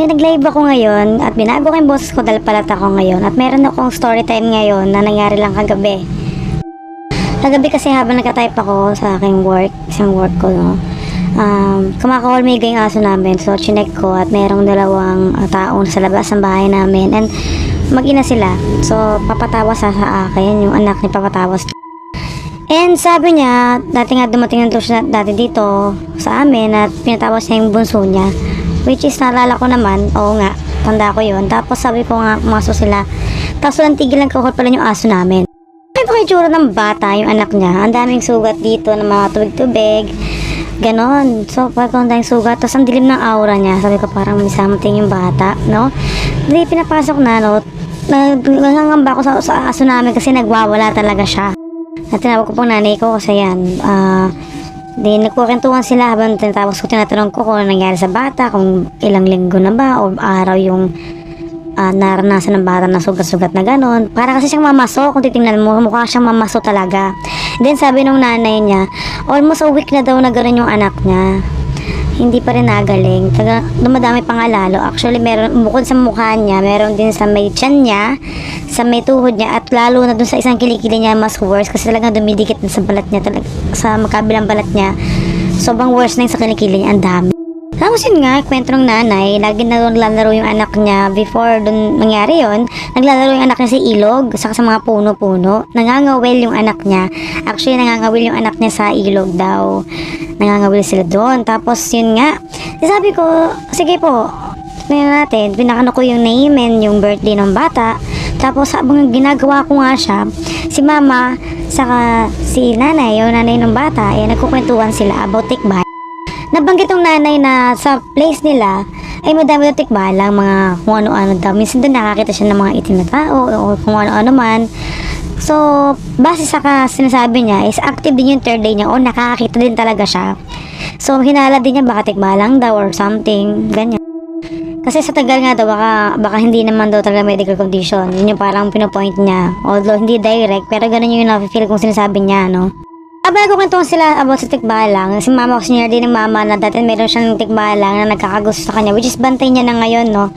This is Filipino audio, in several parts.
may nag-live ako ngayon at binago ko yung boses ko dahil palat ako ngayon at meron akong story time ngayon na nangyari lang kagabi. Kagabi kasi habang nagka-type ako sa aking isang work ko, no, kumakahulmiga yung aso namin. So, chinek ko at merong dalawang taong sa labas ng bahay namin and mag-ina sila. So, papatawas sa akin, yung anak ni papatawas. And sabi niya, dati nga dumating ng siya dati dito sa amin at pinatawas niya yung bunso niya. Which is naalala ko naman, oo nga, tanda ko yun. Tapos sabi ko nga, pumasok sila. Tapos walang tigil lang kahol pala yung aso namin. Ay, baka itsura ng bata, yung anak niya. Ang daming sugat dito ng mga tubig-tubig. Ganon. So, parang ang daming sugat. Tapos ang dilim ng aura niya. Sabi ko parang may something yung bata, no? Hindi, pinapasok na, no? Nangangamba ako sa aso namin kasi nagwawala talaga siya. At tinawag ko pong nanay ko kasi yan. Di nagkukwentuhan sila habang tinatanong ko kung nangyari sa bata, kung ilang linggo na ba o araw yung naranasan ng bata na sugat-sugat na ganon. Para kasi siyang mamaso, kung titingnan mo, mukha siyang mamaso talaga. Then sabi nung nanay niya, almost a week na daw na ganon yung anak niya. Hindi pa rin nagaling. Dumadami pa nga lalo. Actually, meron, bukod sa mukha niya, meron din sa may tiyan niya, sa may tuhod niya, at lalo na dun sa isang kilikili niya mas worse kasi talagang dumidikit na sa balat niya, sa magkabilang balat niya. Sobrang worse na yung sa kilikili niya, ang dami. Tapos yun nga, kwento ng nanay, lagi na doon naglalaro yung anak niya. Before dun mangyari yun, naglalaro yung anak niya sa ilog, saka sa mga puno-puno. Nangangawil yung anak niya. Actually, nangangawil yung anak niya sa ilog daw. Nangangawil sila doon. Tapos yun nga, sabi ko, sige po, tingnan natin, pinakano ko yung name and yung birthday ng bata. Tapos habang ginagawa ko nga siya, si mama, saka si nanay, yung nanay ng bata, nagkukwentuhan sila about tikbalan. Nabanggit ng nanay na sa place nila ay madami na tikbalang, mga kung ano-ano daw. Minsan doon nakakita siya ng mga itim na tao o kung ano-ano man. So, base sa sinasabi niya is active din yung third day niya o nakakakita din talaga siya. So, hinala din niya baka tikbalang daw or something, ganyan. Kasi sa tagal nga daw, baka hindi naman daw talaga medical condition. Yun yung parang pinopoint niya. Although hindi direct, pero ganun yung na-feel kung sinasabi niya, no? Habang nagkukwentuhan sila about sa tikbalang, si mama ko sinare din ng mama na dati meron siyang tikbalang na nagkakagusto sa kanya, which is bantay niya na ngayon, no?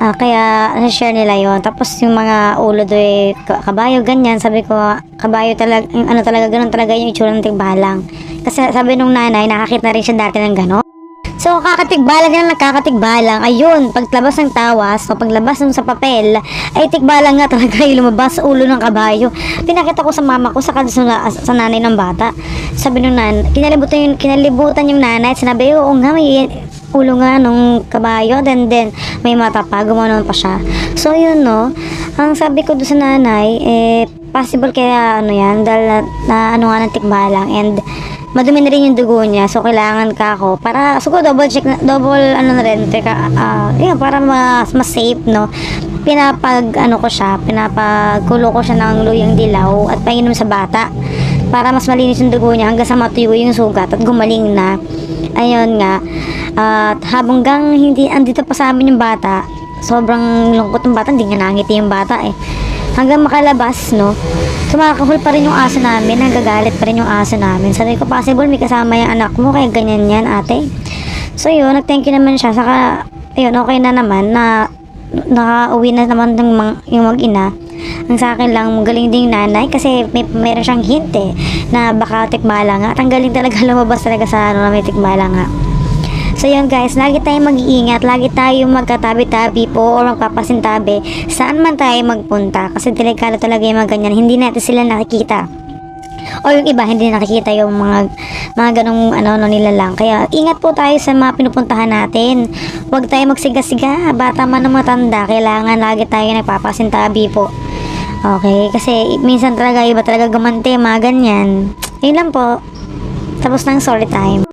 Kaya share nila yon. Tapos yung mga ulo doy kabayo, ganyan. Sabi ko, kabayo talaga, ano talaga, ganun talaga yung itsura ng tikbalang. Kasi sabi nung nanay, nakakita rin siya dati ng gano'n. So, kakatikbalang na nagkakatikbalang. Ayun, paglabas ng tawas o paglabas ng sa papel, ay tikbalang nga talaga yung lumabas sa ulo ng kabayo. Pinakita ko sa mama ko sa nanay ng bata. Sabi nung nanay, kinalibutan yung nanay at sinabi, oo nga, may ulo nga nung kabayo, then may mata pa, gumanon pa siya. So, yun, no, ang sabi ko doon sa nanay, possible kaya ano yan, dahil na ano nga ng tikbalang and madumi na rin yung dugo niya, so kailangan ka ako para siguro double check, ano na rin, para mas safe, no. Pinapagulo ko siya ng luyang dilaw at painom sa bata para mas malinis yung dugo niya hanggang sa matuyo yung sugat at gumaling na. Ayun nga, at habang hindi andito pa sa amin yung bata, sobrang lungkot ng bata, hindi nga nangiti yung bata hanggang makalabas, no. Kumakahol pa rin yung aso namin, nagagalit pa rin yung aso namin. Sabi ko, possible may kasama yung anak mo, kaya ganyan yan, ate. So yun, nag-thank you naman siya. Saka, yun, okay na naman na nakauwi na naman yung mag-ina. Ang sa akin lang, magaling din yung nanay kasi meron siyang hint na baka tikbala nga. At ang galing talaga lumabas talaga sa na may tikbala nga. So yun guys, lagi tayong mag-iingat, lagi tayong magkatabi-tabi po o magpapasintabi saan man tayo magpunta kasi delikado talaga yung mga ganyan, hindi natin sila nakikita o yung iba hindi nakikita yung mga ganong nila lang. Kaya ingat po tayo sa mga pinupuntahan natin, huwag tayo magsiga-siga, bata man o matanda, kailangan lagi tayo nagpapasintabi po. Okay, kasi minsan talaga iba talaga gumante, mga ganyan. Yun lang po, tapos ng story time.